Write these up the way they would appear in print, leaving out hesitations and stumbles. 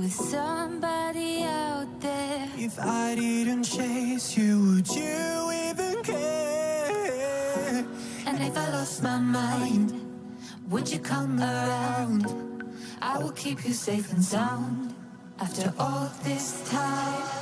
with somebody out there. If I didn't chase you, would you even care? And if I lost my mind, would you come around? I will keep you safe and sound after all this time.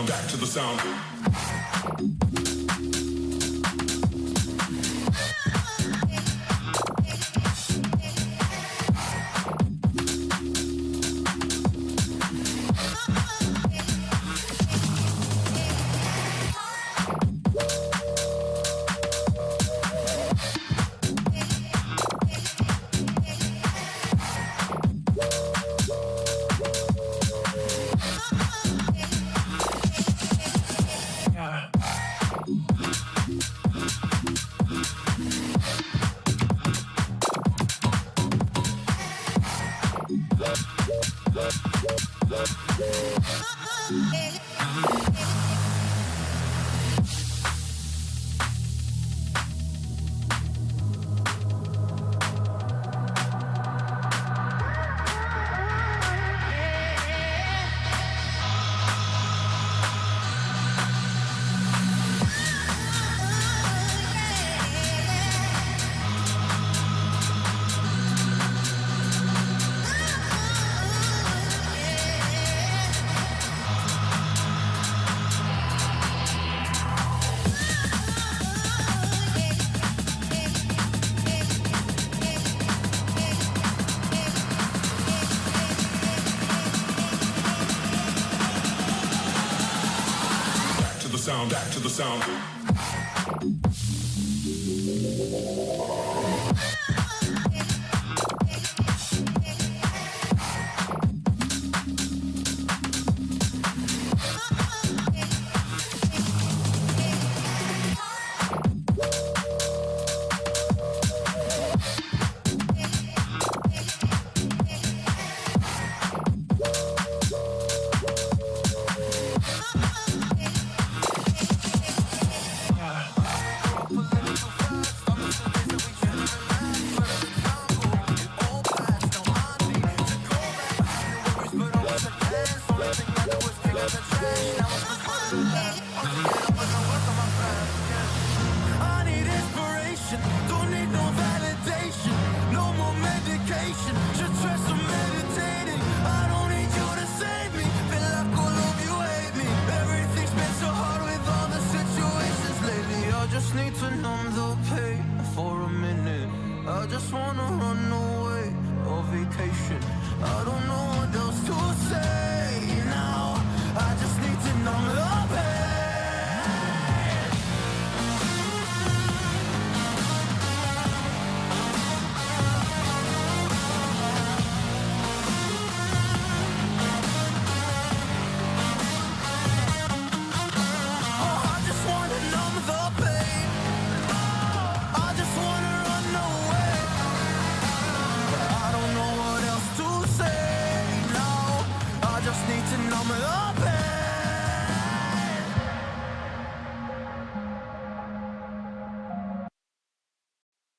Back to the sound. sound, back to the sound.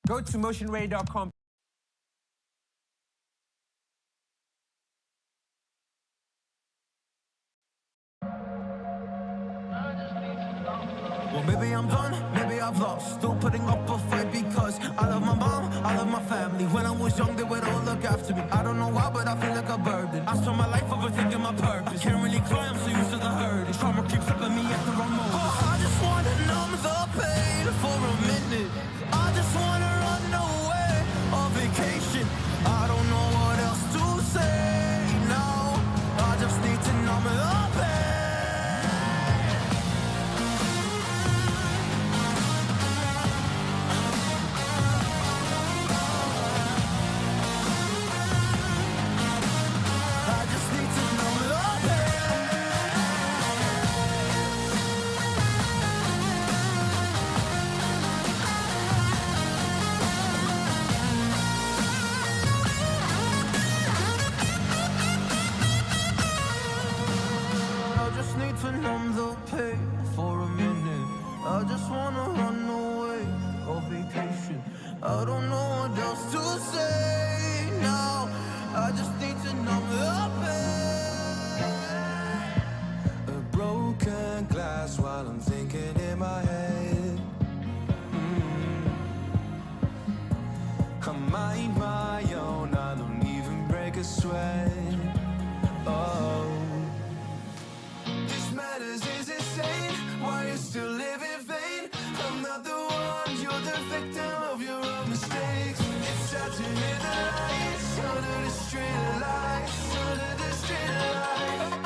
Go to motionray.com. Well, maybe I'm done, maybe I've lost. Still putting up a fight because I love my mom, I love my family. When I was young, they would all look after me. I don't know why, but I feel like a burden. I spent my life overthinking my purpose. Can't really cry, I'm so used to the hurt. Trauma keeps up at me at the wrong moment. Oh, I just wanna numb the pain for a minute. I just wanna run away on vacation. I don't know what else to say now. I just need to numb the pain. To numb the pain for a minute. I just wanna run away on vacation. I don't know what else to say now. I just need to numb the pain. A broken glass while I'm thinking in my head. I mind my own, I don't even break a sweat. Oh, is insane. Why you still live in vain? I'm not the one, you're the victim of your own mistakes. It's sad to hear the lights under the street lights, under the street lights.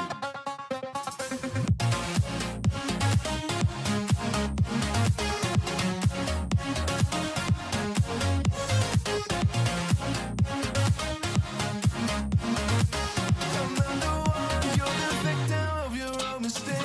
I'm not the one, you're the victim of your own mistakes.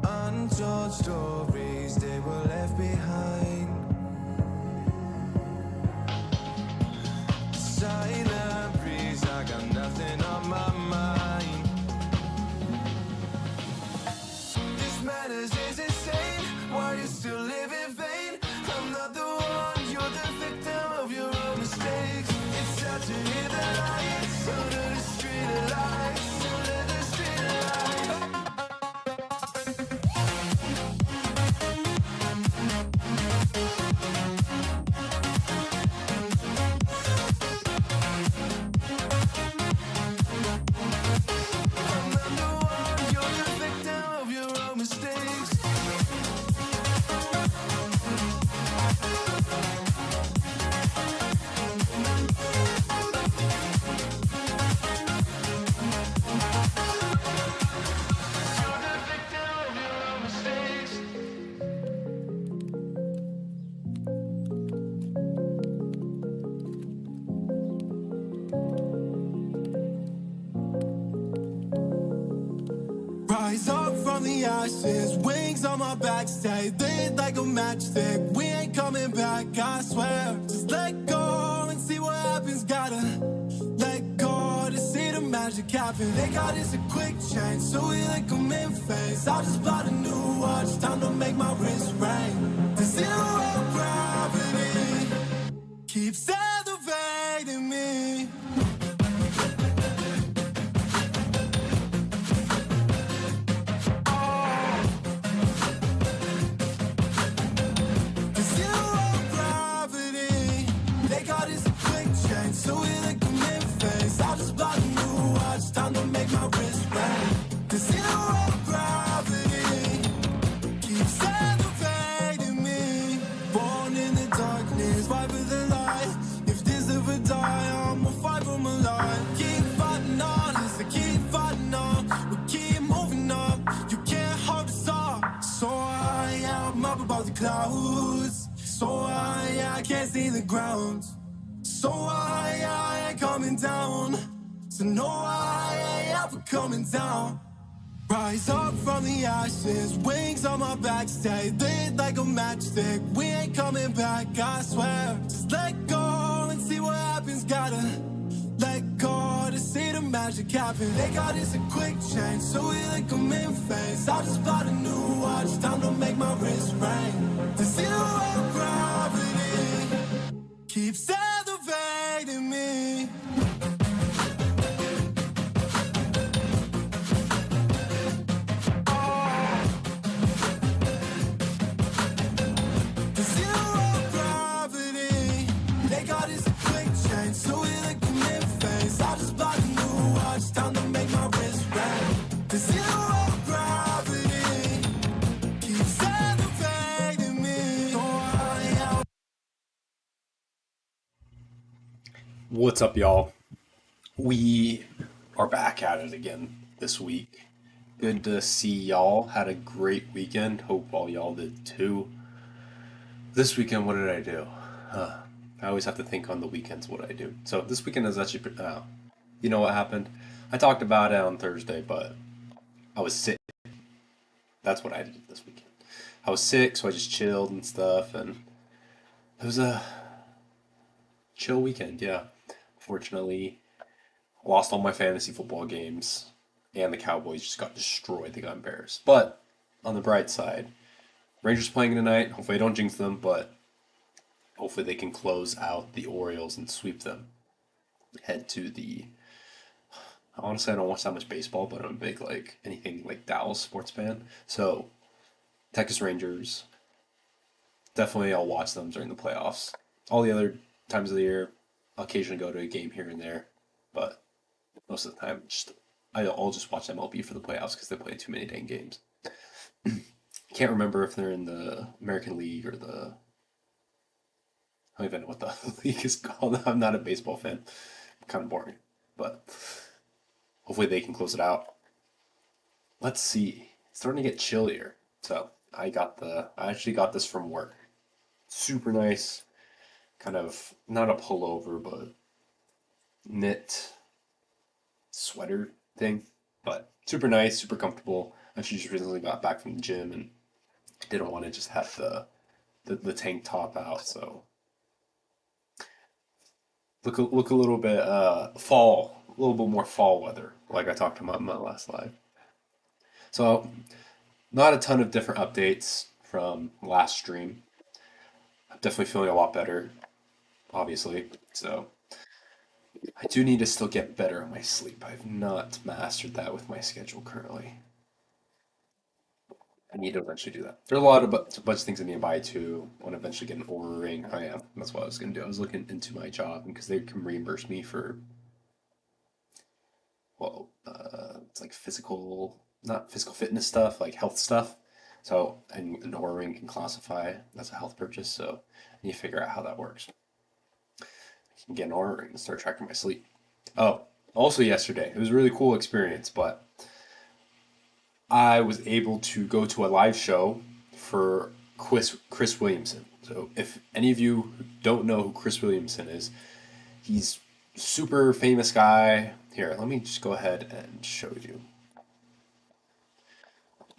Untold stories, they were left behind. Silent breeze, I got nothing on my mind. This madness is insane. Why you still live in vain? I'm not the one, you're the victim of your own mistakes. It's sad to hear the lights under the street lights, under the street lights. from the ashes, wings on my back, stay lit like a matchstick. We ain't coming back, I swear. Just let go and see what happens. Gotta let go to see the magic happen. They got us a quick change, so we like them in phase. I'll just buy a new watch, time to make my wrist ring. The zero gravity keeps elevating me. The zero gravity, they got us a quick change, so we like them in phase. I'll just buy a new watch, time to make my wrist ring. The zero gravity keeps elevating me. Born in the darkness, fight for the light. If this ever die, I'ma fight for my life. Keep fighting on, I keep fighting on. We keep moving up, you can't hold us up. So I am up above the clouds. So I can't see the ground. So I ain't coming down. So no, I ain't ever coming down. Rise up from the ashes, wings on my back, stay lit like a matchstick. We ain't coming back, I swear. Just let go and see what happens. Gotta let go to see the magic happen. They got us a quick change, so we like them in phase. I'll just buy a new watch, time to make my wrist ring. The zero gravity keeps elevating me. The zero gravity, they got us a quick change, so we like them in phase. I'll just buy a new watch, time to make my wrist ring. The zero gravity keeps elevating me. So I What's up, y'all? We are back at it again this week. Good to see y'all. Had a great weekend. Hope all y'all did too. This weekend, what did I do? I always have to think on the weekends what I do. So this weekend is actually, you know what happened? I talked about it on Thursday, but I was sick. That's what I did this weekend. I was sick, so I just chilled and stuff, and it was a chill weekend, yeah. Fortunately, lost all my fantasy football games, and the Cowboys just got destroyed. They got embarrassed. But on the bright side, Rangers playing tonight. Hopefully, I don't jinx them, but hopefully they can close out the Orioles and sweep them. Head to the. Honestly, I don't watch that much baseball, but I'm a big anything like Dallas sports fan. So Texas Rangers. Definitely, I'll watch them during the playoffs. All the other times of the year, I'll occasionally go to a game here and there, but most of the time, I'll just watch MLB for the playoffs because they play too many dang games. Can't remember if they're in the American League or the. I don't even know what the league is called. I'm not a baseball fan. Kind of boring, but hopefully they can close it out. Let's see. It's starting to get chillier, so I actually got this from work. Super nice, kind of not a pullover, but knit sweater thing, but super nice, super comfortable. I actually just recently got back from the gym and didn't want to just have the tank top out, so look a little bit fall, a little bit more fall weather, like I talked about in my last live. So not a ton of different updates from last stream. I'm definitely feeling a lot better, obviously. So I do need to still get better at my sleep. I've not mastered that with my schedule currently. I need to eventually do that. There are a bunch of things I need to buy too. I want to eventually get an Aura ring. I am. That's what I was gonna do. I was looking into my job because they can reimburse me for it's like not physical fitness stuff, like health stuff. So and an Aura ring can classify as a health purchase. So I need to figure out how that works. I can get an Aura ring and start tracking my sleep. Oh, also yesterday it was a really cool experience, but I was able to go to a live show for Chris Williamson. So if any of you don't know who Chris Williamson is, he's a super famous guy. Here, let me just go ahead and show you.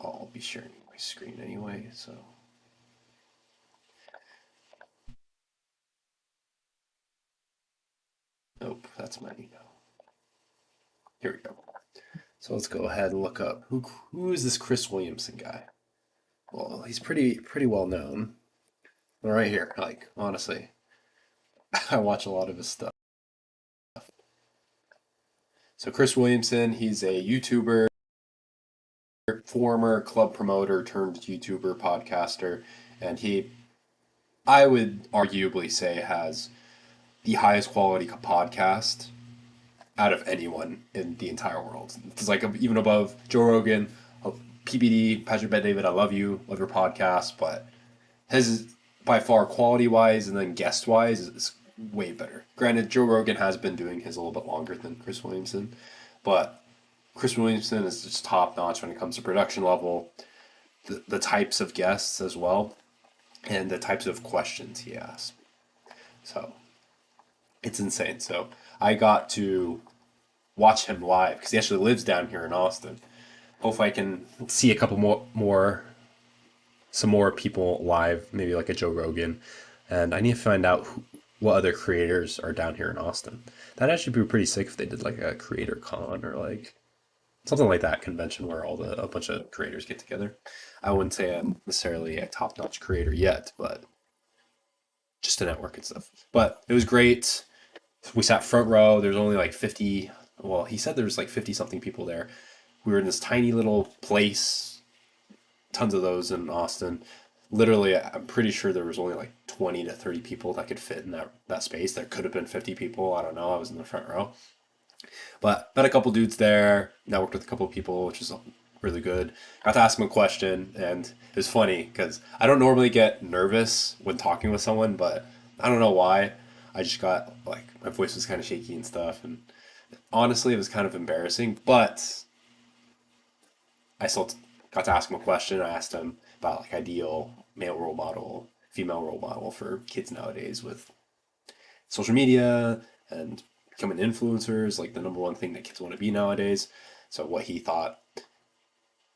I'll be sharing my screen anyway, so. Nope, that's my email. Here we go. So let's go ahead and look up who is this Chris Williamson guy? Well, he's pretty well known. Right here, like honestly, I watch a lot of his stuff. So Chris Williamson, he's a YouTuber, former club promoter turned YouTuber, podcaster, and I would arguably say, has the highest quality podcast out of anyone in the entire world. It's like even above Joe Rogan, PBD, Patrick Bet David. I love you, love your podcast, but his by far quality wise and then guest wise is way better. Granted, Joe Rogan has been doing his a little bit longer than Chris Williamson, but Chris Williamson is just top notch when it comes to production level, the types of guests as well, and the types of questions he asks. So it's insane. So I got to watch him live because he actually lives down here in Austin. Hopefully I can see a couple some more people live, maybe like a Joe Rogan. And I need to find out what other creators are down here in Austin. That'd actually be pretty sick if they did like a creator con or like something like that convention where a bunch of creators get together. I wouldn't say I'm necessarily a top-notch creator yet, but just to network and stuff. But it was great. We sat front row. There's only like 50. Well, he said there was like 50 something people there. We were in this tiny little place. Tons of those in Austin. Literally, I'm pretty sure there was only like 20 to 30 people that could fit in that space. There could have been 50 people. I don't know. I was in the front row. But met a couple dudes there, networked with a couple of people, which is really good. Got to ask them a question, and it was funny because I don't normally get nervous when talking with someone, but I don't know why. I just got like my voice was kind of shaky and stuff, and honestly, it was kind of embarrassing. But I still got to ask him a question. I asked him about like ideal male role model, female role model for kids nowadays with social media and becoming influencers, like the number one thing that kids want to be nowadays. So what he thought,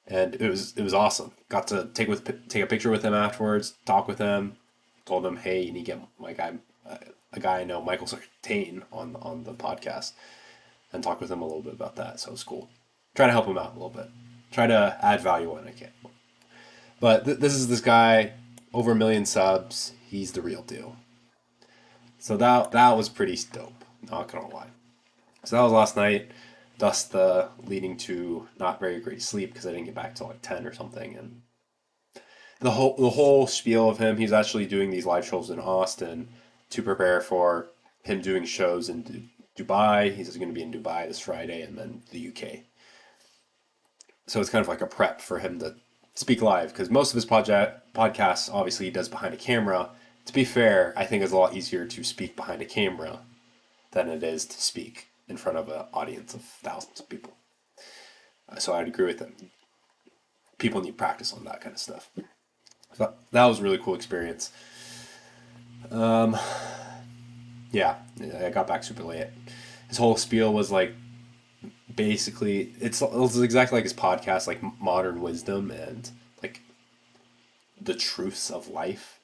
and it was awesome. Got to take a picture with him afterwards, talk with him, told him, hey, you need to get my guy, a guy I know, Michael Sartain, on the podcast, and talk with him a little bit about that. So it was cool. Try to help him out a little bit. Try to add value when I can. But this is this guy, over 1 million subs. He's the real deal. So that was pretty dope. Not gonna lie. So that was last night, thus the leading to not very great sleep because I didn't get back till like 10 or something. And the whole spiel of him, he's actually doing these live shows in Austin to prepare for him doing shows in Dubai. He's going to be in Dubai this Friday and then the UK. So it's kind of like a prep for him to speak live because most of his podcasts obviously he does behind a camera. To be fair, I think it's a lot easier to speak behind a camera than it is to speak in front of an audience of thousands of people. So I'd agree with him. People need practice on that kind of stuff. So that was a really cool experience. Yeah, I got back super late. His whole spiel was like, basically, it's exactly like his podcast, like modern wisdom and like the truths of life,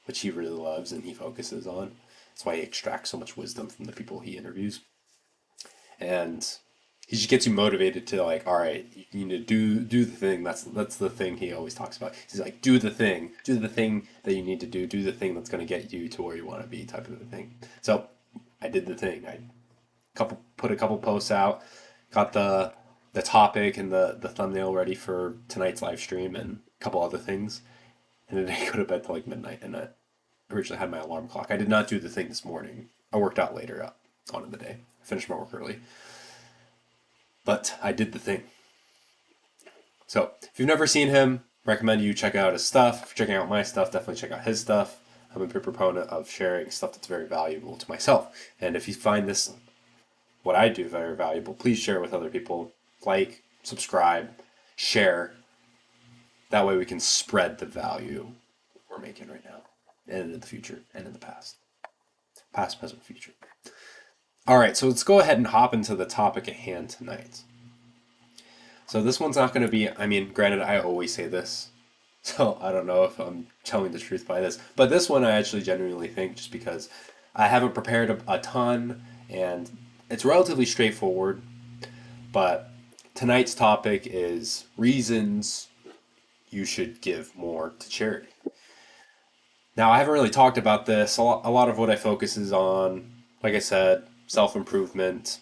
which he really loves and he focuses on. That's why he extracts so much wisdom from the people he interviews. And he just gets you motivated to like, all right, you need to do the thing. That's the thing he always talks about. He's like, do the thing that you need to do the thing that's going to get you to where you want to be, type of a thing. So I did the thing. I put a couple posts out, got the topic and the thumbnail ready for tonight's live stream and a couple other things, and then I go to bed till like midnight. And I originally had my alarm clock. I did not do the thing this morning. I worked out later on in the day. I finished my work early. But I did the thing. So if you've never seen him, recommend you check out his stuff. If you're checking out my stuff, definitely check out his stuff. I'm a big proponent of sharing stuff that's very valuable to myself. And if you find this, what I do, very valuable, please share it with other people. Like, subscribe, share. That way we can spread the value we're making right now and in the future and in the past. Past, present, future. All right, so let's go ahead and hop into the topic at hand tonight. So So this one's not going to be, I mean, granted, I always say this, so I don't know if I'm telling the truth by this, but this one I actually genuinely think just because I haven't prepared a ton and it's relatively straightforward, but tonight's topic is reasons you should give more to charity. Now, I haven't really talked about this. A lot of what I focus is on, like I said, self improvement,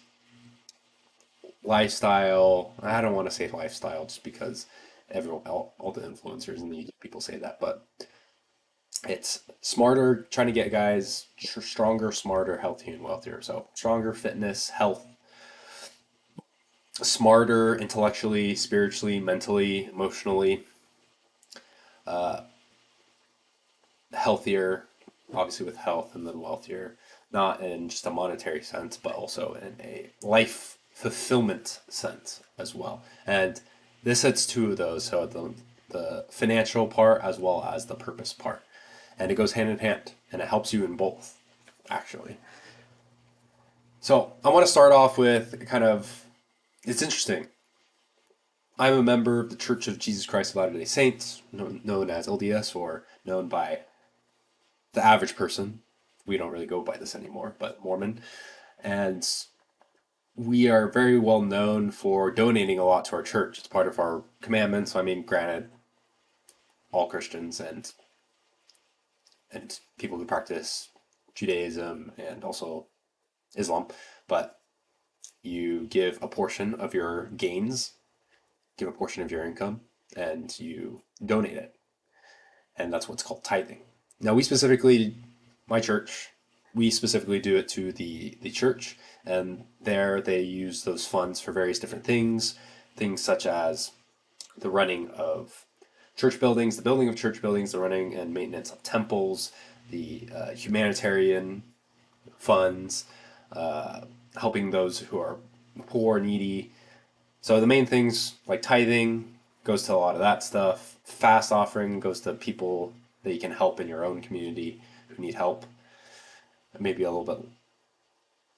lifestyle. I don't want to say lifestyle just because everyone, all the influencers and the YouTube people say that, but it's smarter, trying to get guys stronger, smarter, healthier, and wealthier. So, stronger fitness, health, smarter intellectually, spiritually, mentally, emotionally, healthier, obviously with health, and then wealthier, not in just a monetary sense, but also in a life fulfillment sense as well. And this hits two of those, so the financial part as well as the purpose part. And it goes hand in hand, and it helps you in both, actually. So I want to start off with kind of, it's interesting. I'm a member of the Church of Jesus Christ of Latter-day Saints, known as LDS, or known by the average person. We don't really go by this anymore, but Mormon. And we are very well known for donating a lot to our church. It's part of our commandments. I mean, granted, all Christians and people who practice Judaism and also Islam, but you give a portion of your gains, give a portion of your income, and you donate it. And that's what's called tithing. Now, my church, we specifically do it to the church, and there they use those funds for various different things such as the running of church buildings, the building of church buildings, the running and maintenance of temples, the humanitarian funds, helping those who are poor, needy. So the main things like tithing goes to a lot of that stuff. Fast offering goes to people that you can help in your own community who need help, maybe a little bit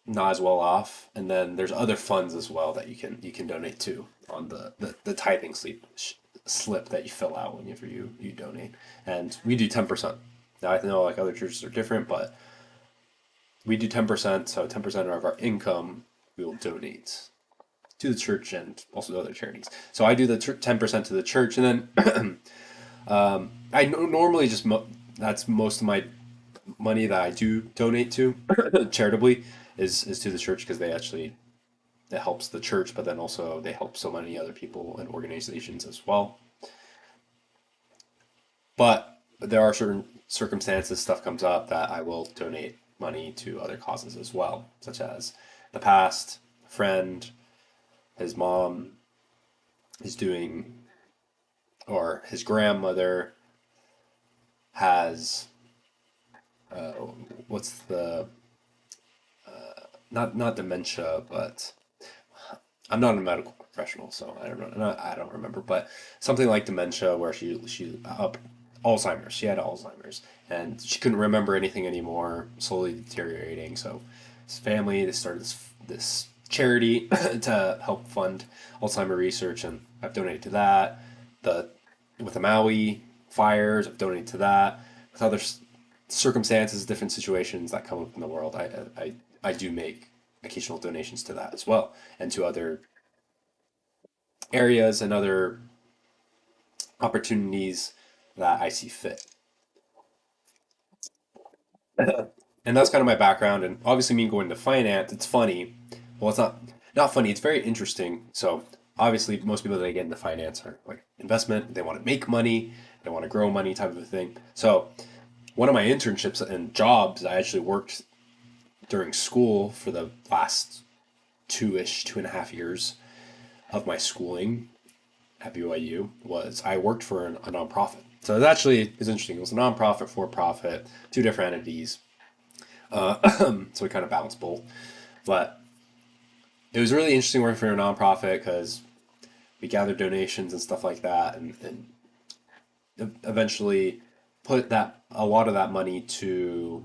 not as well off. And then there's other funds as well that you can donate to on the tithing slip that you fill out whenever you donate. And we do 10%. Now I know like other churches are different, but we do 10%. So 10% of our income we will donate to the church and also to other charities. So I do the 10% to the church, and then I normally that's most of my money that I do donate to charitably is to the church because it helps the church, but then also they help so many other people and organizations as well. But there are certain circumstances, stuff comes up that I will donate money to other causes as well, such as the past friend, his mom is doing, or his grandmother has, what's the, not dementia, but I'm not a medical professional, so I don't know. I don't remember, but something like dementia, where she Alzheimer's. She had Alzheimer's, and she couldn't remember anything anymore, slowly deteriorating. So his family they started this charity to help fund Alzheimer research, and I've donated to that. The with the Maui fires, I've donated to that. With other circumstances, different situations that come up in the world, I do make occasional donations to that as well, and to other areas and other opportunities that I see fit. And that's kind of my background. And obviously, me going into finance, it's funny. Well, it's not funny. It's very interesting. So obviously, most people that get into finance are like investment. They want to make money. They want to grow money, type of a thing. So one of my internships and jobs, I actually worked during school for the last 2.5 years of my schooling at BYU was I worked for a nonprofit. So it actually is interesting. It was a nonprofit, for profit, two different entities. So we kind of balanced both. But it was really interesting working for a nonprofit because we gathered donations and stuff like that, and eventually put a lot of that money to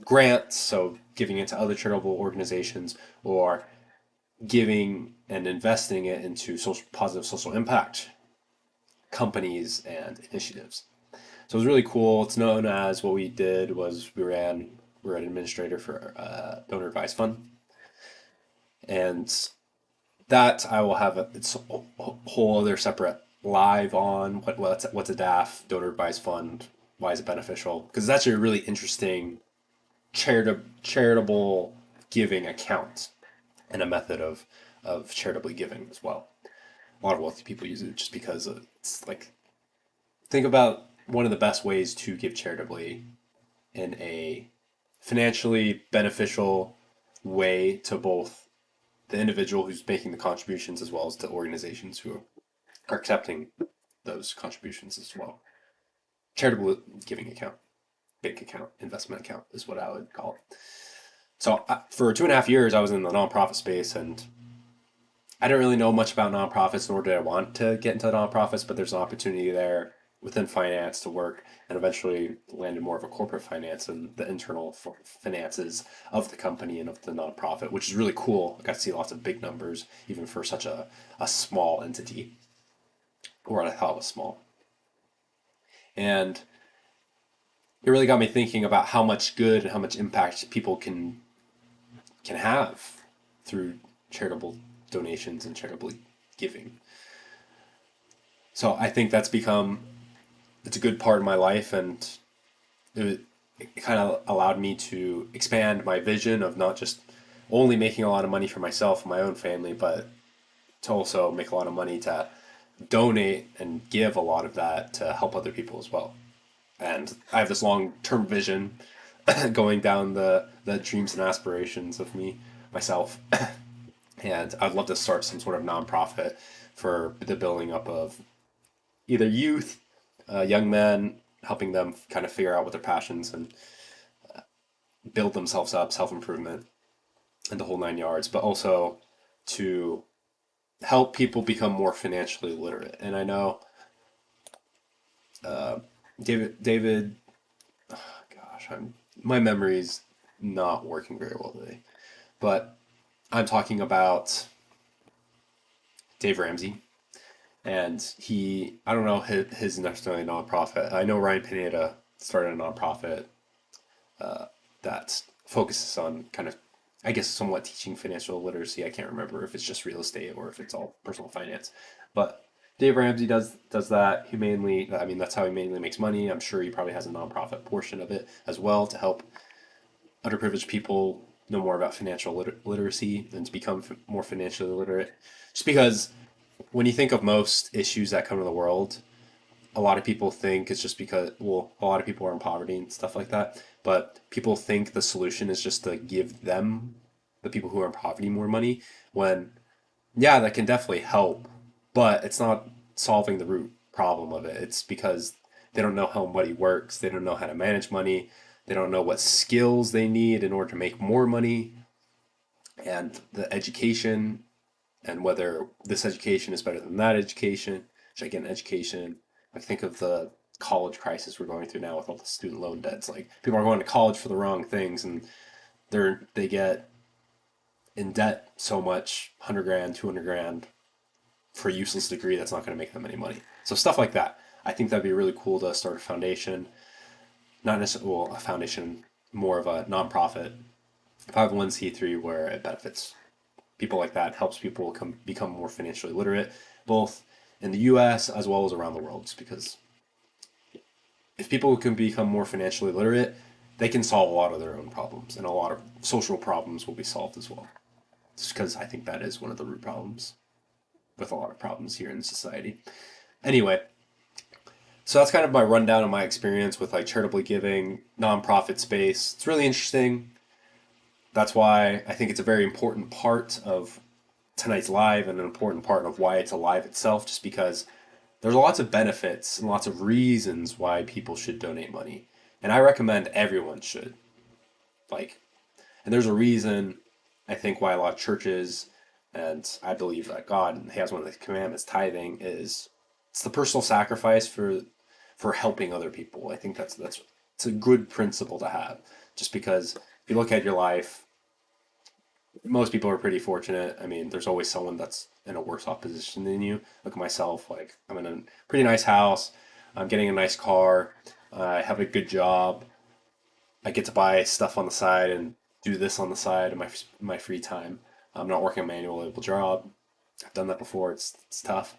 grants, so giving it to other charitable organizations or giving and investing it into positive social impact companies and initiatives. So it was really cool. It's known as, what we did was we're an administrator for donor advised fund, and that I will have it's a whole other separate live on what's a DAF, donor advised fund, why is it beneficial? Because it's actually a really interesting charitable giving account and a method of charitably giving as well. A lot of wealthy people use it just because it's like, think about one of the best ways to give charitably in a financially beneficial way to both the individual who's making the contributions as well as the organizations who are accepting those contributions as well. Charitable giving account, bank account, investment account is what I would call it. So for 2.5 years, I was in the nonprofit space, and I didn't really know much about nonprofits, nor did I want to get into nonprofits, but there's an opportunity there within finance to work, and eventually landed more of a corporate finance and the internal finances of the company and of the nonprofit, which is really cool. I got to see lots of big numbers, even for such a small entity, or what I thought was small. And it really got me thinking about how much good and how much impact people can have through charitable donations and charitable giving. So I think it's a good part of my life, and it kind of allowed me to expand my vision of not just only making a lot of money for myself and my own family, but to also make a lot of money to donate and give a lot of that to help other people as well. And I have this long-term vision going down the dreams and aspirations of myself. And I'd love to start some sort of nonprofit for the building up of either youth, young men, helping them kind of figure out what their passions and build themselves up, self-improvement, and the whole 9 yards, but also to help people become more financially literate. And I know David, oh gosh, my memory's not working very well today, but I'm talking about Dave Ramsey, and I don't know his necessarily nonprofit. I know Ryan Pineda started a nonprofit that focuses on kind of, I guess, somewhat teaching financial literacy. I can't remember if it's just real estate or if it's all personal finance, but Dave Ramsey does that. He mainly, I mean, that's how he mainly makes money. I'm sure he probably has a nonprofit portion of it as well to help underprivileged people know more about financial literacy and to become more financially literate. Just because when you think of most issues that come to the world, a lot of people think it's just because, well, a lot of people are in poverty and stuff like that, but people think the solution is just to give them, the people who are in poverty, more money, when, yeah, that can definitely help, but it's not solving the root problem of it. It's because they don't know how money works, they don't know how to manage money, they don't know what skills they need in order to make more money, and the education, and whether this education is better than that education. Should I get an education? I think of the college crisis we're going through now with all the student loan debts. Like, people are going to college for the wrong things, and they get in debt so much, 100 grand, 200 grand, for a useless degree that's not going to make them any money. So stuff like that. I think that'd be really cool to start a foundation, not necessarily, well, a foundation, more of a nonprofit, 501(c)(3), where it benefits people like that, helps people become more financially literate, both in the U.S. as well as around the world. Just because if people can become more financially literate, they can solve a lot of their own problems, and a lot of social problems will be solved as well. Just because I think that is one of the root problems with a lot of problems here in society. Anyway, so that's kind of my rundown of my experience with like charitably giving, nonprofit space. It's really interesting. That's why I think it's a very important part of tonight's live, and an important part of why it's alive itself, just because there's lots of benefits and lots of reasons why people should donate money. And I recommend everyone should. Like, and there's a reason, I think, why a lot of churches, and I believe that God has one of the commandments, tithing, is it's the personal sacrifice for helping other people. I think that's it's a good principle to have. Just because if you look at your life, most people are pretty fortunate. I mean, there's always someone that's in a worse off position than you. Look at myself, like I'm in a pretty nice house. I'm getting a nice car. I have a good job. I get to buy stuff on the side and do this on the side in my free time. I'm not working a manual labor job. I've done that before. It's tough,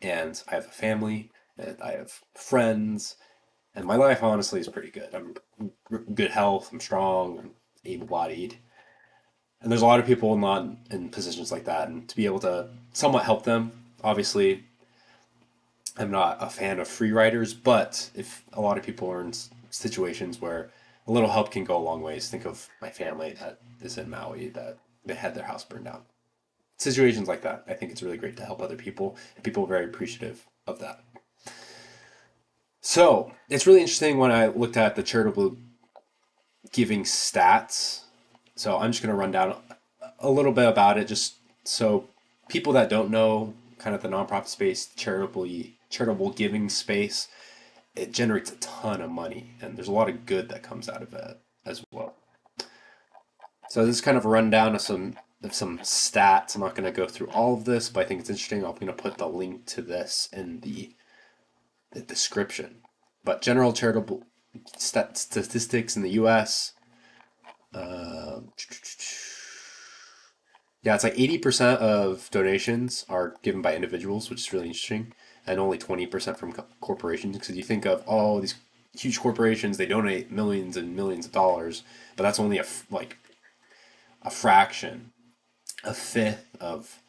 and I have a family, and I have friends, and my life honestly is pretty good. I'm good health. I'm strong. I'm able-bodied, and there's a lot of people not in positions like that, and to be able to somewhat help them. Obviously, I'm not a fan of free riders, but if a lot of people are in situations where a little help can go a long ways, think of my family that is in Maui that they had their house burned down. Situations like that, I think it's really great to help other people, and people are very appreciative of that. So it's really interesting when I looked at the charitable giving stats. So I'm just going to run down a little bit about it, just so people that don't know kind of the nonprofit space, charitable giving space, it generates a ton of money, and there's a lot of good that comes out of it as well. So this is kind of a rundown of some stats. I'm not going to go through all of this, but I think it's interesting. I'm going to put the link to this in the description. But general charitable statistics in the U.S. Uh, yeah, it's like 80% of donations are given by individuals, which is really interesting, and only 20% from corporations. Because you think of all these huge corporations, they donate millions and millions of dollars, but that's only like a fraction, a fifth of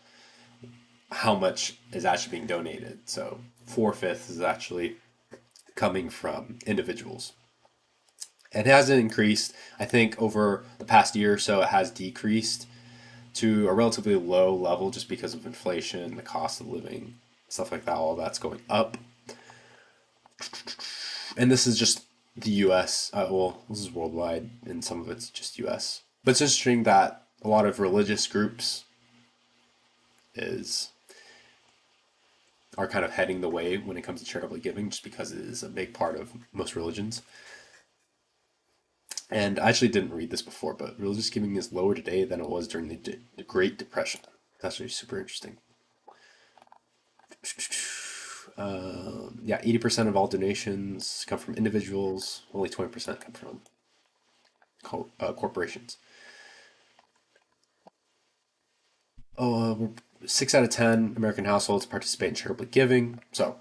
how much is actually being donated. So 4/5 is actually coming from individuals. It hasn't increased. I think over the past year or so, it has decreased to a relatively low level just because of inflation, the cost of living, stuff like that. All that's going up. And this is just the US. Well, this is worldwide, and some of it's just US. But it's interesting that a lot of religious groups is are kind of heading the way when it comes to charitable giving, just because it is a big part of most religions. And I actually didn't read this before, but religious giving is lower today than it was during the Great Depression. That's actually super interesting. Yeah, 80% of all donations come from individuals. Only 20% come from corporations. Oh, 6 out of 10 American households participate in charitable giving. So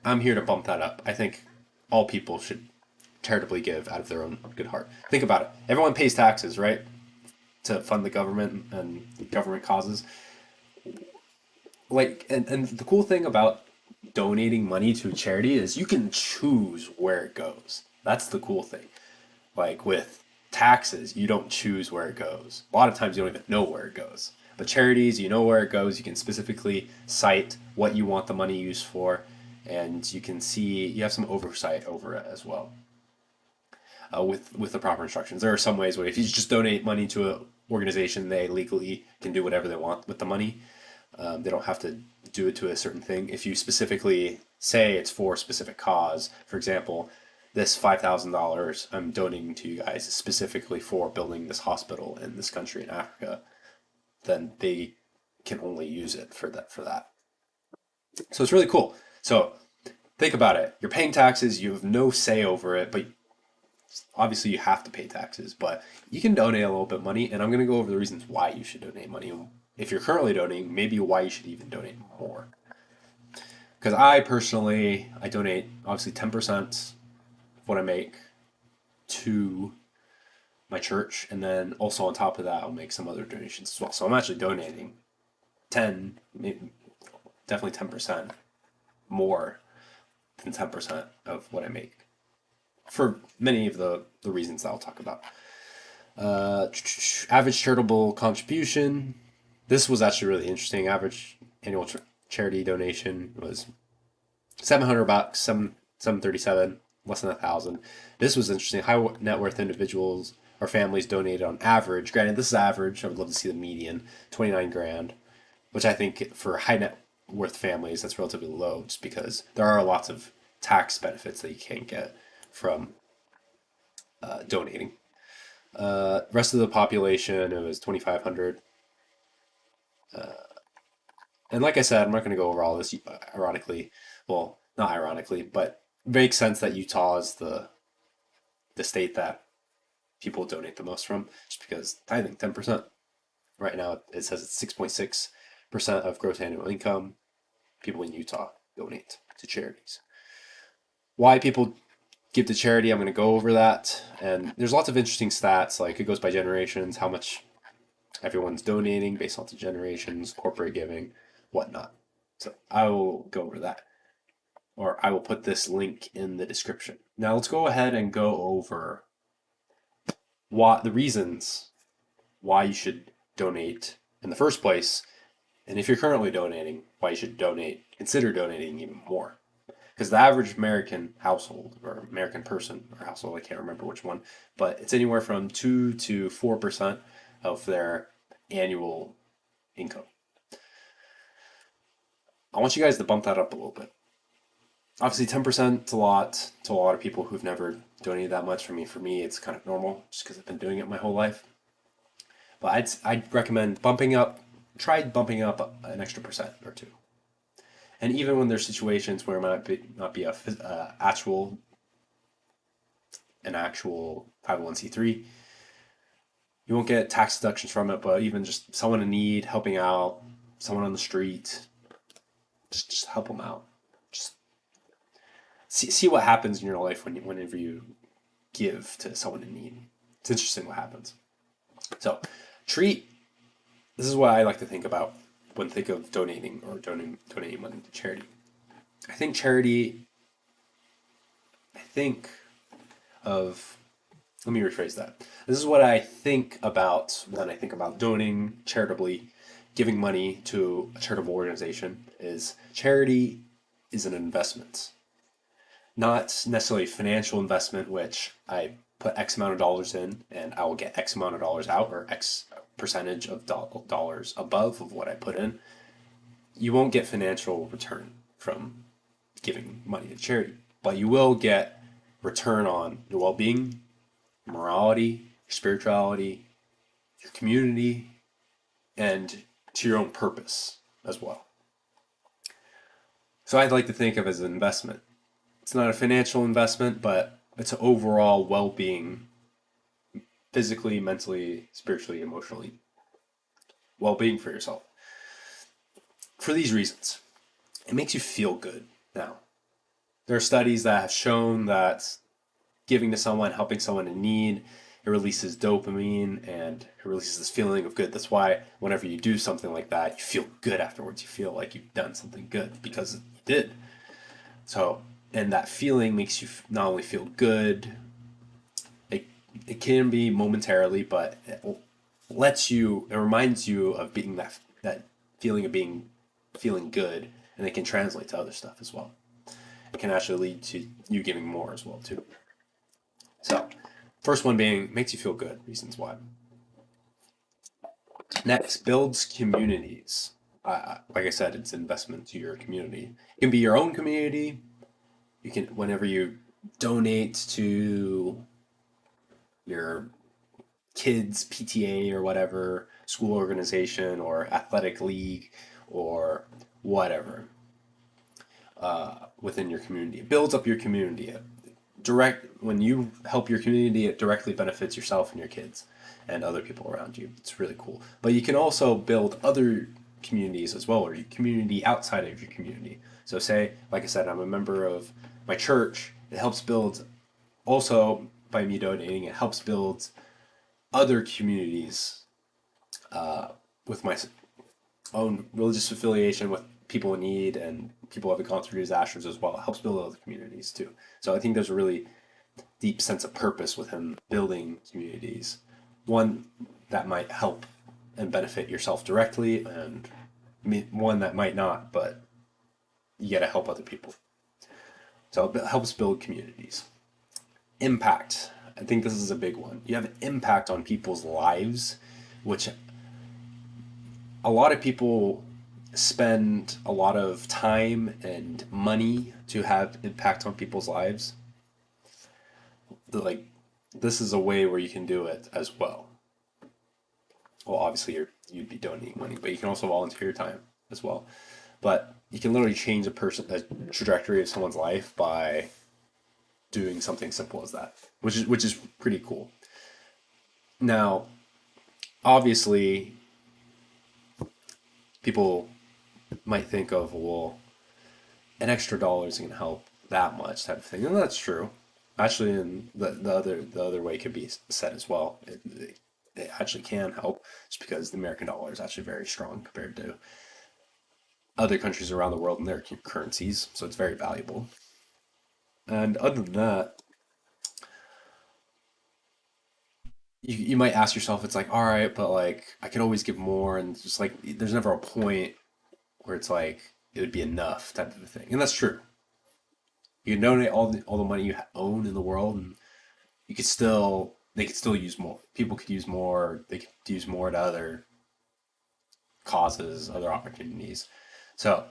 I'm here to bump that up. I think all people should charitably give out of their own good heart. Think about it. Everyone pays taxes, right? To fund the government and government causes. Like, and the cool thing about donating money to a charity is you can choose where it goes. That's the cool thing. Like with taxes, you don't choose where it goes. A lot of times you don't even know where it goes. But charities, you know where it goes. You can specifically cite what you want the money used for, and you can see you have some oversight over it as well. With the proper instructions, there are some ways where if you just donate money to an organization, they legally can do whatever they want with the money. They don't have to do it to a certain thing. If you specifically say it's for a specific cause, for example, this $5,000 I'm donating to you guys is specifically for building this hospital in this country in Africa, then they can only use it for that. So it's really cool. So think about it. You're paying taxes. You have no say over it, but obviously you have to pay taxes. But you can donate a little bit of money, and I'm going to go over the reasons why you should donate money. If you're currently donating, maybe why you should even donate more. Because I donate obviously 10% of what I make to my church, and then also on top of that, I'll make some other donations as well. So I'm actually donating 10, maybe, definitely 10% more than 10% of what I make for many of the reasons that I'll talk about. Average charitable contribution. This was actually really interesting. Average annual charity donation was $700, 737, less than 1,000. This was interesting. High net worth individuals or families donated on average. Granted, this is average. I would love to see the median, 29 grand, which I think for high net worth families that's relatively low, just because there are lots of tax benefits that you can't get from donating. Rest of the population, it was 2,500. And like I said, I'm not going to go over all this ironically. Well, not ironically, but it makes sense that Utah is the state that people donate the most from, just because tithing 10%. Right now it says it's 6.6% of gross annual income. People in Utah donate to charities. Why people give to charity, I'm going to go over that. And there's lots of interesting stats, like it goes by generations, how much everyone's donating based on the generations, corporate giving, whatnot. So I will go over that, or I will put this link in the description. Now let's go ahead and go over what the reasons why you should donate in the first place, and if you're currently donating, why you should consider donating even more. Because the average American household or American person or household, I can't remember which one, but it's anywhere from 2 to 4% of their annual income. I want you guys to bump that up a little bit. Obviously, 10% is a lot to a lot of people who've never donated that much. For me, it's kind of normal just because I've been doing it my whole life. But I'd recommend try bumping up an extra percent or two. And even when there's situations where it might not be an actual 501c3, you won't get tax deductions from it, but even just someone in need, helping out, someone on the street, just help them out. Just see what happens in your life whenever you give to someone in need. It's interesting what happens. So, this is what I like to think about when think of donating or donating money to charity. I think of, let me rephrase that. This is what I think about when I think about donating charitably, giving money to a charitable organization. Is charity is an investment, not necessarily financial investment, which I put X amount of dollars in and I will get X amount of dollars out, or X percentage of dollars above of what I put in. You won't get financial return from giving money to charity, but you will get return on your well-being, morality, your spirituality, your community, and to your own purpose as well. So I'd like to think of it as an investment. It's not a financial investment, but it's an overall well-being, physically, mentally, spiritually, emotionally, well-being for yourself. For these reasons, it makes you feel good. Now, there are studies that have shown that giving to someone, helping someone in need, it releases dopamine and it releases this feeling of good. That's why whenever you do something like that, you feel good afterwards. You feel like you've done something good because you did. So, and that feeling makes you not only feel good, it can be momentarily, but it reminds you of being that feeling of feeling good, and it can translate to other stuff as well. It can actually lead to you giving more as well too. So, first one being makes you feel good. Reasons why. Next, builds communities. Like I said, it's investment to your community. It can be your own community. You can, whenever you donate to your kids' PTA or whatever, school organization or athletic league or whatever, within your community. It builds up your community. When you help your community, it directly benefits yourself and your kids and other people around you. It's really cool. But you can also build other communities as well, or your community outside of your community. So say, like I said, I'm a member of my church. It helps build, also by me donating, it helps build other communities with my own religious affiliation with people in need and people who have gone through disasters as well. It helps build other communities too. So I think there's a really deep sense of purpose with him building communities. One that might help and benefit yourself directly, and one that might not, but you got to help other people. So it helps build communities. Impact. I think this is a big one. You have an impact on people's lives, which a lot of people spend a lot of time and money to have impact on people's lives. Like this is a way where you can do it as well. Well, obviously you'd be donating money, but you can also volunteer your time as well. But you can literally change a trajectory of someone's life by doing something simple as that, which is pretty cool. Now, obviously, people might think of, well, an extra dollar isn't going to help that much type of thing, and that's true. Actually, in the other way could be said as well. It actually can help, just because the American dollar is actually very strong compared to other countries around the world and their currencies, so it's very valuable. And other than that, you might ask yourself, it's like, all right, but like I could always give more, and it's just like there's never a point where it's like it would be enough type of a thing, and that's true. You can donate all the money you own in the world, and you could still they could still use more. People could use more. They could use more to other causes, other opportunities. So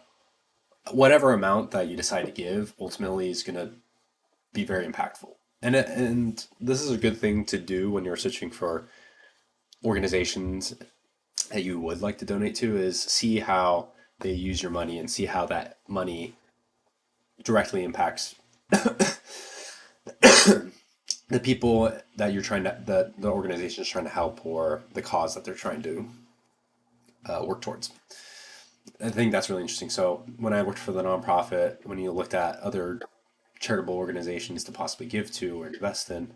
whatever amount that you decide to give ultimately is going to be very impactful. And this is a good thing to do when you're searching for organizations that you would like to donate to, is see how they use your money and see how that money directly impacts the people that that the organization is trying to help, or the cause that they're trying to work towards. I think that's really interesting. So when I worked for the nonprofit, when you looked at other charitable organizations to possibly give to or invest in,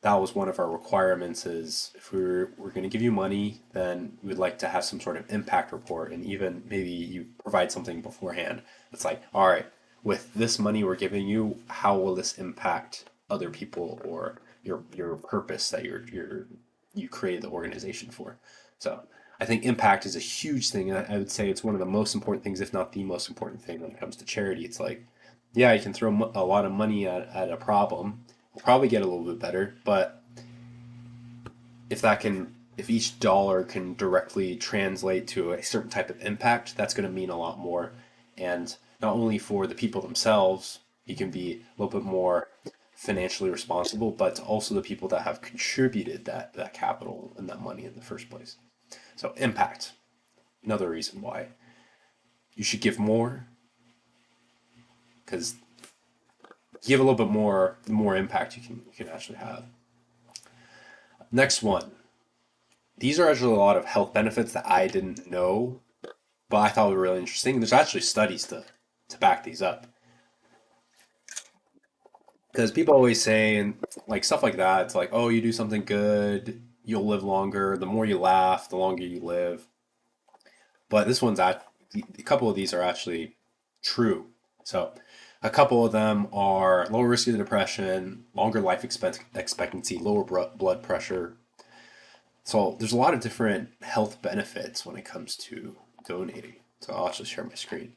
that was one of our requirements, is if we're going to give you money, then we'd like to have some sort of impact report, and even maybe you provide something beforehand. It's like, all right, with this money we're giving you, how will this impact other people, or your purpose that you created the organization for? So I think impact is a huge thing, and I would say it's one of the most important things, if not the most important thing, when it comes to charity. It's like, yeah, you can throw a lot of money at a problem, we'll probably get a little bit better, but if each dollar can directly translate to a certain type of impact, that's going to mean a lot more. And not only for the people themselves, you can be a little bit more financially responsible, but also the people that have contributed that capital and that money in the first place. So impact, another reason why you should give more, because give a little bit more, the more impact you can actually have. Next one. These are actually a lot of health benefits that I didn't know, but I thought were really interesting. There's actually studies to back these up. Because people always say, and like stuff like that, it's like, oh, you do something good, you'll live longer. The more you laugh, the longer you live. But this one's a couple of these are actually true. So a couple of them are lower risk of depression, longer life expectancy, lower blood pressure. So there's a lot of different health benefits when it comes to donating. So I'll actually share my screen.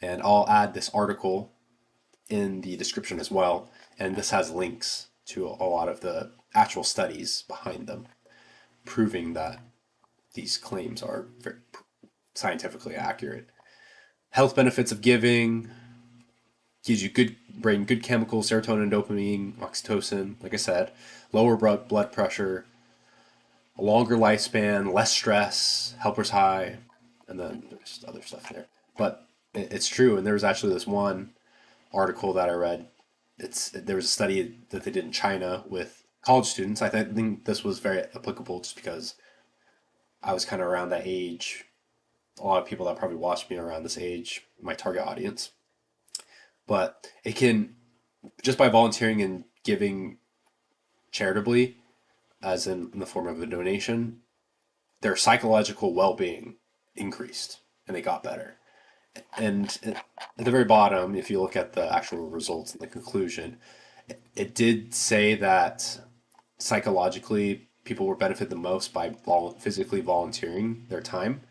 And I'll add this article in the description as well. And this has links to a lot of the actual studies behind them, proving that these claims are very scientifically accurate. Health benefits of giving: gives you good brain, good chemicals, serotonin, dopamine, oxytocin, like I said, lower blood pressure, a longer lifespan, less stress, helpers high, and then there's other stuff there. But it's true, and there was actually this one article that I read. There was a study that they did in China with college students. I think this was very applicable, just because I was kind of around that age. A lot of people that probably watched me around this age, my target audience. But it can, just by volunteering and giving charitably, as in the form of a donation, their psychological well-being increased and they got better. And at the very bottom, if you look at the actual results and the conclusion, it did say that psychologically people were benefited the most by physically volunteering their time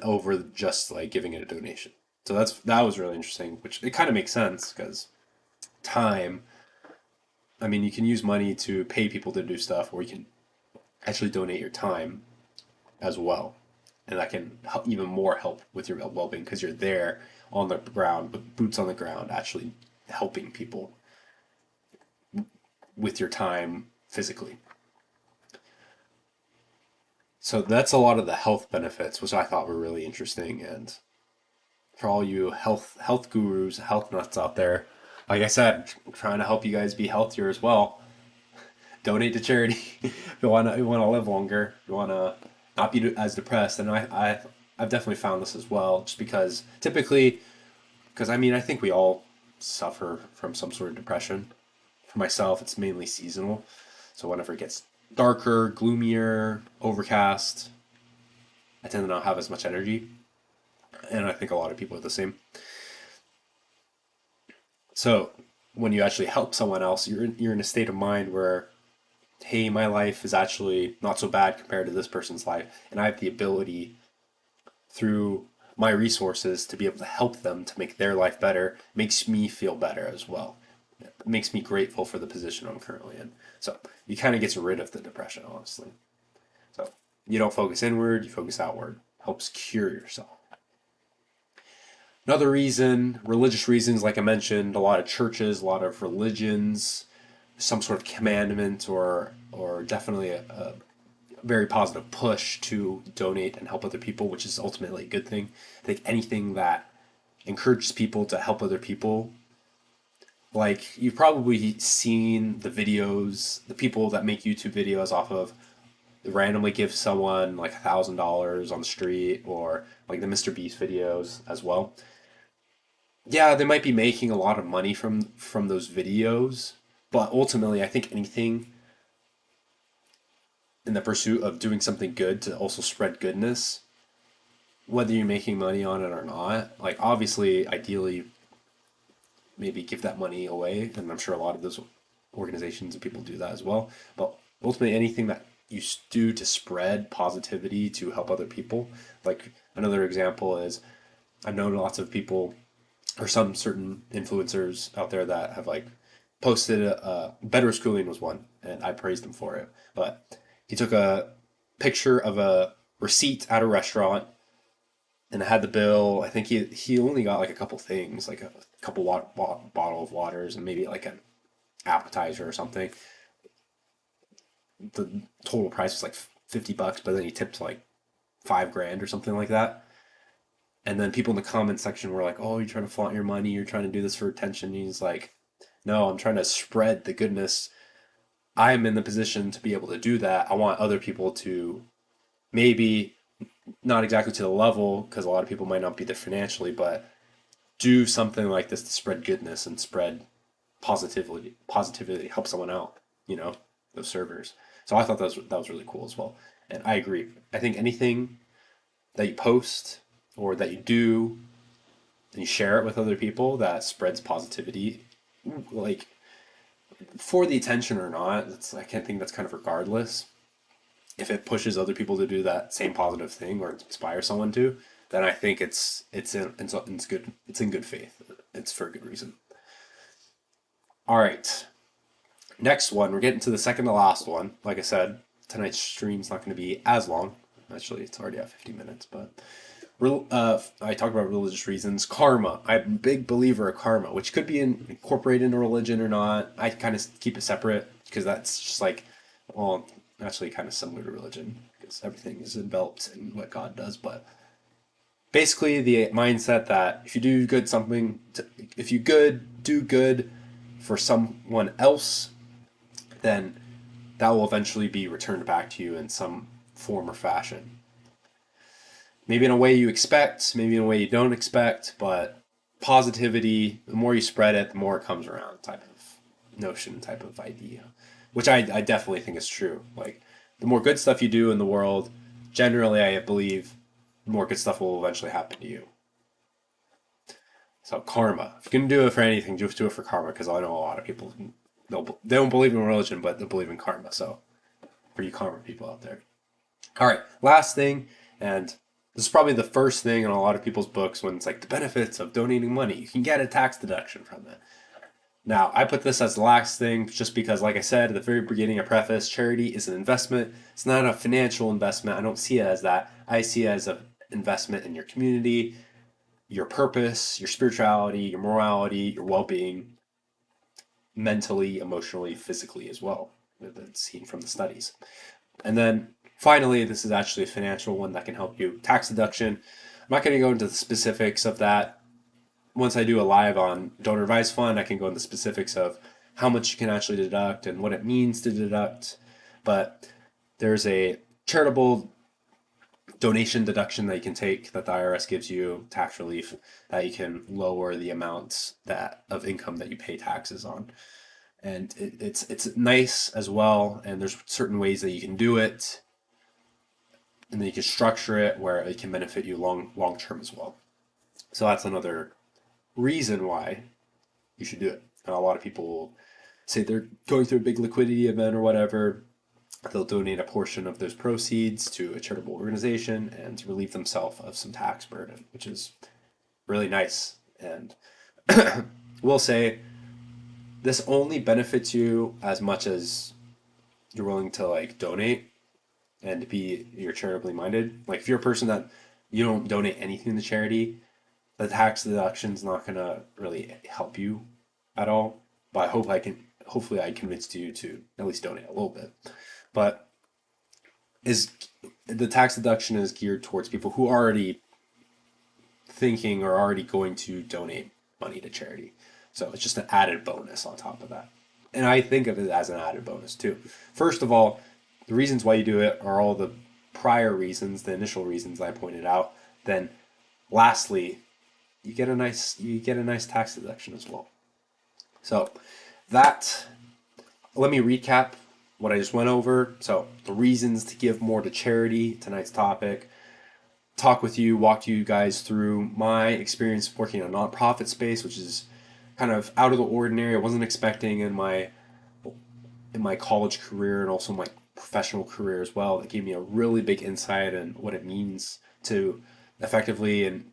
over just like giving it a donation. So that was really interesting, which it kind of makes sense, because time, I mean, you can use money to pay people to do stuff, or you can actually donate your time as well. And that can help, even more help with your well being, because you're there on the ground, with boots on the ground, actually helping people. with your time physically. So that's a lot of the health benefits, which I thought were really interesting. And for all you health gurus, health nuts out there, like I said, I'm trying to help you guys be healthier as well. Donate to charity if you want to live longer, if you want to not be as depressed. And I've definitely found this as well, just because typically, because I mean I think we all suffer from some sort of depression. For myself, it's mainly seasonal. So whenever it gets darker, gloomier, overcast, I tend to not have as much energy. And I think a lot of people are the same. So when you actually help someone else, you're in a state of mind where, hey, my life is actually not so bad compared to this person's life, and I have the ability through my resources to be able to help them to make their life better. Makes me feel better as well. It makes me grateful for the position I'm currently in. So you kind of gets rid of the depression, honestly. So you don't focus inward, you focus outward. Helps cure yourself. Another reason, religious reasons, like I mentioned, a lot of churches, a lot of religions, some sort of commandment or definitely a very positive push to donate and help other people, which is ultimately a good thing. I think anything that encourages people to help other people, like you've probably seen the videos, the people that make YouTube videos off of randomly give someone like $1,000 on the street, or like the Mr. Beast videos as well. Yeah, they might be making a lot of money from those videos, but ultimately, I think anything in the pursuit of doing something good to also spread goodness, whether you're making money on it or not, like obviously, ideally, maybe give that money away, and I'm sure a lot of those organizations and people do that as well. But ultimately, anything that you do to spread positivity to help other people, like another example is I've known lots of people or some certain influencers out there that have like posted Better Schooling was one, and I praised him for it. But he took a picture of a receipt at a restaurant and it had the bill. I think he only got like a couple things, like a couple bottle of waters and maybe like an appetizer or something. The total price was like $50, but then he tipped like 5 grand or something like that. And then people in the comment section were like, "Oh, you're trying to flaunt your money. You're trying to do this for attention." And he's like, "No, I'm trying to spread the goodness. I'm in the position to be able to do that. I want other people to maybe not exactly to the level, because a lot of people might not be there financially, but do something like this to spread goodness and spread positivity, help someone out, those servers." So I thought that was really cool as well. And I agree. I think anything that you post or that you do and you share it with other people that spreads positivity, like for the attention or not, I can't think that's kind of regardless. If it pushes other people to do that same positive thing or inspire someone to, then I think it's good. It's in good faith. It's for a good reason. All right, next one. We're getting to the second to last one. Like I said, tonight's stream's not going to be as long. Actually, it's already at 50 minutes, but I talk about religious reasons. Karma. I'm a big believer of karma, which could be incorporated into religion or not. I kind of keep it separate because that's just like, well, actually kind of similar to religion because everything is enveloped in what God does. But basically, the mindset that if you do good if you do good for someone else, then that will eventually be returned back to you in some form or fashion. Maybe in a way you expect, maybe in a way you don't expect, but positivity, the more you spread it, the more it comes around type of notion, type of idea, which I definitely think is true. Like, the more good stuff you do in the world, generally, I believe, the more good stuff will eventually happen to you. So, karma. If you're going to do it for anything, just do it for karma, because I know a lot of people, they don't believe in religion, but they believe in karma. So, for you karma people out there. All right, last thing, and this is probably the first thing in a lot of people's books when it's like the benefits of donating money. You can get a tax deduction from it. Now, I put this as the last thing just because, like I said at the very beginning of preface, charity is an investment. It's not a financial investment. I don't see it as that. I see it as an investment in your community, your purpose, your spirituality, your morality, your well-being. mentally, emotionally, physically as well. That's seen from the studies. And then finally, this is actually a financial one that can help you. Tax deduction. I'm not going to go into the specifics of that. Once I do a live on donor advised fund, I can go into specifics of how much you can actually deduct and what it means to deduct. But there's a charitable donation deduction that you can take that the IRS gives you, tax relief, that you can lower the amounts that of income that you pay taxes on. And it's nice as well, and there's certain ways that you can do it, and then you can structure it where it can benefit you long term as well. So that's another reason why you should do it. And a lot of people say they're going through a big liquidity event or whatever, they'll donate a portion of those proceeds to a charitable organization and relieve themselves of some tax burden, which is really nice. And we'll say this only benefits you as much as you're willing to like donate and you're charitably minded. Like if you're a person that you don't donate anything to charity, the tax deduction's not gonna really help you at all. But hopefully I convinced you to at least donate a little bit. But is the tax deduction is geared towards people who are already thinking or already going to donate money to charity. So it's just an added bonus on top of that. And I think of it as an added bonus too. First of all, the reasons why you do it are all the prior reasons, the initial reasons I pointed out. Then lastly, you get a nice tax deduction as well. So that, let me recap what I just went over. So the reasons to give more to charity, tonight's topic. Walk you guys through my experience working in a nonprofit space, which is kind of out of the ordinary. I wasn't expecting in my college career and also my professional career as well. That gave me a really big insight in what it means to effectively and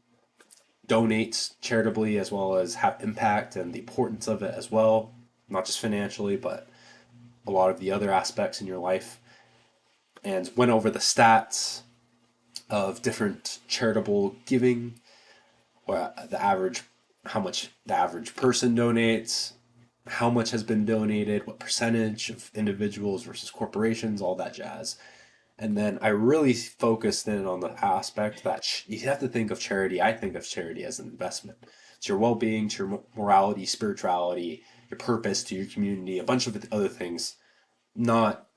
donate charitably as well as have impact and the importance of it as well, not just financially, but a lot of the other aspects in your life, and went over the stats of different charitable giving, or how much the average person donates, how much has been donated, what percentage of individuals versus corporations, all that jazz. And then I really focused in on the aspect that you have to think of charity. I think of charity as an investment. It's your well-being, to your morality, spirituality, your purpose, to your community, a bunch of other things, not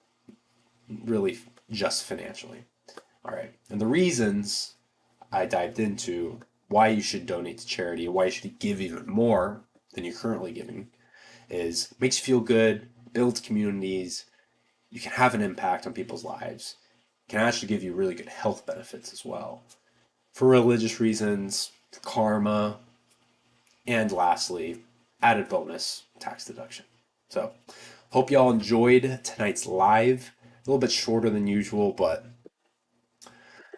really just financially. All right. And the reasons I dived into why you should donate to charity, why you should give even more than you're currently giving, is makes you feel good, builds communities, you can have an impact on people's lives, can actually give you really good health benefits as well. For religious reasons, for karma, and lastly, added bonus, tax deduction. So, hope y'all enjoyed tonight's live. A little bit shorter than usual, but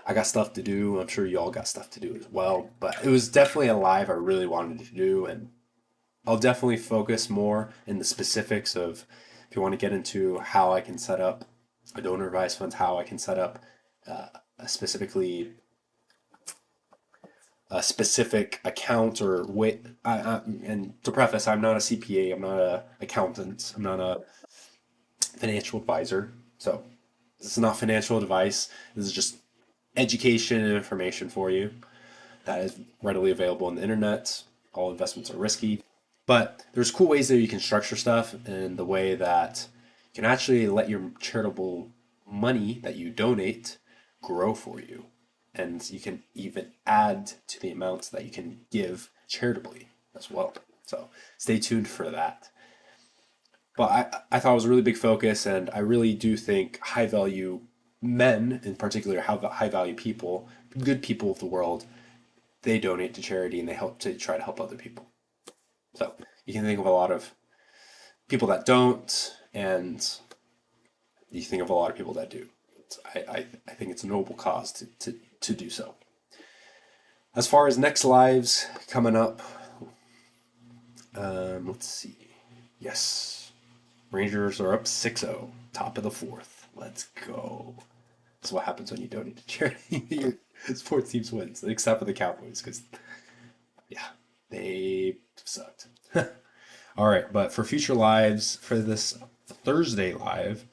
I got stuff to do. I'm sure y'all got stuff to do as well. But it was definitely a live I really wanted to do, and I'll definitely focus more in the specifics of if you want to get into how I can set up a donor advised fund, how I can set up specifically a specific account or way. And to preface, I'm not a CPA, I'm not an accountant, I'm not a financial advisor. So this is not financial advice. This is just education and information for you that is readily available on the internet. All investments are risky, but there's cool ways that you can structure stuff in the way that you can actually let your charitable money that you donate grow for you. And you can even add to the amounts that you can give charitably as well. So stay tuned for that. But I thought it was a really big focus, and I really do think high value men, in particular, high value people, good people of the world, they donate to charity and they help to try to help other people. So you can think of a lot of people that don't, and you think of a lot of people that do. I think it's a noble cause to do so. As far as next lives coming up, let's see. Yes, Rangers are up 6-0, top of the fourth. Let's go. That's what happens when you donate to charity. Your sports teams wins, except for the Cowboys, because yeah, they sucked. All right, but for future lives, for this Thursday live,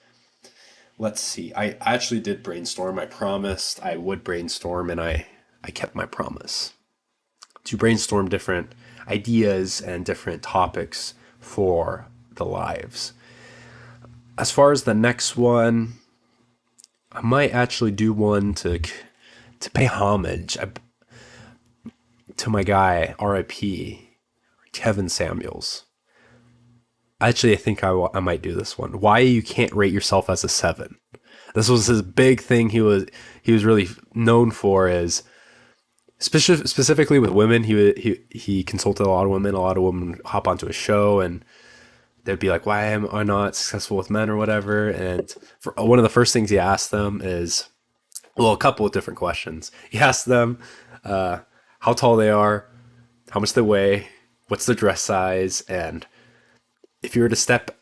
let's see. I actually did brainstorm. I promised I would brainstorm, and I kept my promise to brainstorm different ideas and different topics for the lives. As far as the next one, I might actually do one to pay homage to my guy, R.I.P. Kevin Samuels. Actually, I think I might do this one. Why you can't rate yourself as a 7. This was his big thing. He was really known for, is specifically with women. He consulted a lot of women. A lot of women hop onto a show and they'd be like, "Why am I not successful with men or whatever?" And for one of the first things he asked them is, well, a couple of different questions. He asked them how tall they are, how much they weigh, what's their dress size, and if you were to step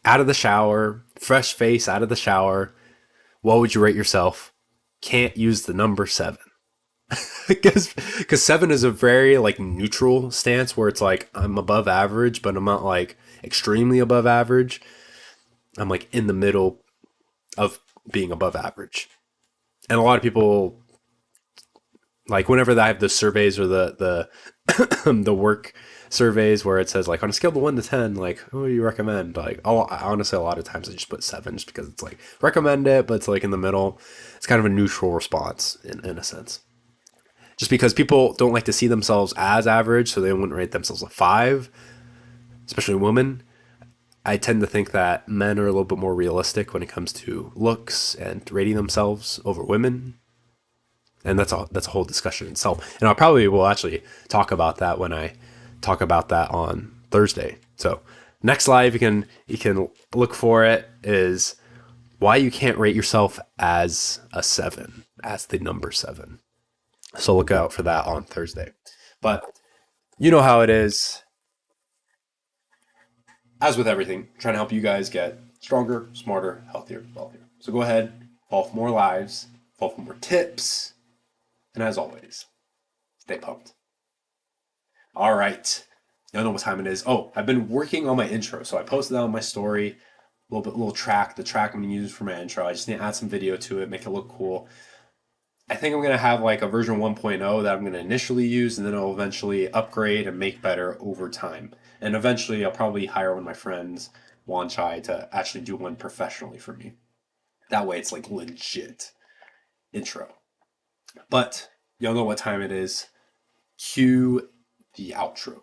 out of the shower, fresh face out of the shower, what would you rate yourself? Can't use the number 7. because 7 is a very like neutral stance where it's like I'm above average, but I'm not like extremely above average. I'm like in the middle of being above average. And a lot of people, like whenever I have the surveys or the the work surveys where it says like on a scale of 1 to 10, like who do you recommend? Like, oh, honestly, a lot of times I just put 7 just because it's like recommend it, but it's like in the middle. It's kind of a neutral response in a sense. Just because people don't like to see themselves as average, so they wouldn't rate themselves a 5, especially women. I tend to think that men are a little bit more realistic when it comes to looks and rating themselves over women. And that's a whole discussion in itself. And I probably will actually talk about that when I talk about that on Thursday. So next live you can look for it is why you can't rate yourself as a 7, as the number 7. So look out for that on Thursday. But you know how it is. As with everything, trying to help you guys get stronger, smarter, healthier, wealthier. So go ahead, follow for more lives, follow for more tips, and as always, stay pumped. All right. I don't know what time it is. Oh, I've been working on my intro. So I posted that on my story. Little track, the track I'm gonna use for my intro. I just need to add some video to it, make it look cool. I think I'm gonna have like a version 1.0 that I'm gonna initially use, and then I'll eventually upgrade and make better over time. And eventually, I'll probably hire one of my friends, Wan Chai, to actually do one professionally for me. That way, it's like legit intro. But y'all know what time it is. Cue the outro.